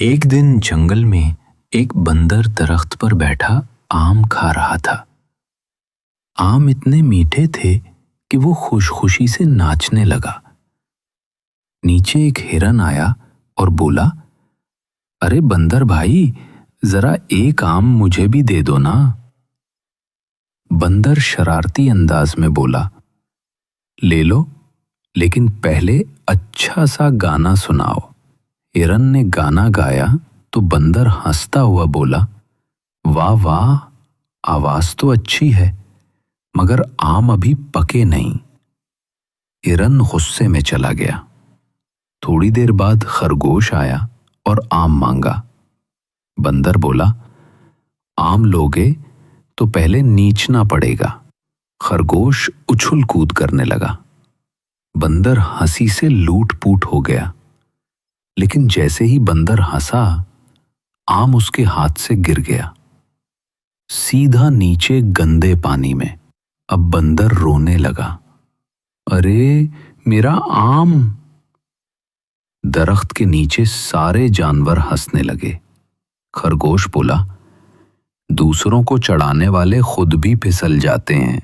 ایک دن جنگل میں ایک بندر درخت پر بیٹھا آم کھا رہا تھا۔ آم اتنے میٹھے تھے کہ وہ خوش خوشی سے ناچنے لگا۔ نیچے ایک ہرن آیا اور بولا، ارے بندر بھائی، ذرا ایک آم مجھے بھی دے دو نا۔ بندر شرارتی انداز میں بولا، لے لو، لیکن پہلے اچھا سا گانا سناؤ۔ ہرن نے گانا گایا تو بندر ہنستا ہوا بولا، واہ واہ، آواز تو اچھی ہے، مگر آم ابھی پکے نہیں۔ ہرن غصے میں چلا گیا۔ تھوڑی دیر بعد خرگوش آیا اور آم مانگا۔ بندر بولا، آم لوگے تو پہلے نیچنا پڑے گا۔ خرگوش اچھل کود کرنے لگا۔ بندر ہنسی سے لوٹ پوٹ ہو گیا، لیکن جیسے ہی بندر ہنسا، آم اس کے ہاتھ سے گر گیا سیدھا نیچے گندے پانی میں۔ اب بندر رونے لگا، ارے میرا آم۔ درخت کے نیچے سارے جانور ہنسنے لگے۔ خرگوش بولا، دوسروں کو چڑھانے والے خود بھی پھسل جاتے ہیں۔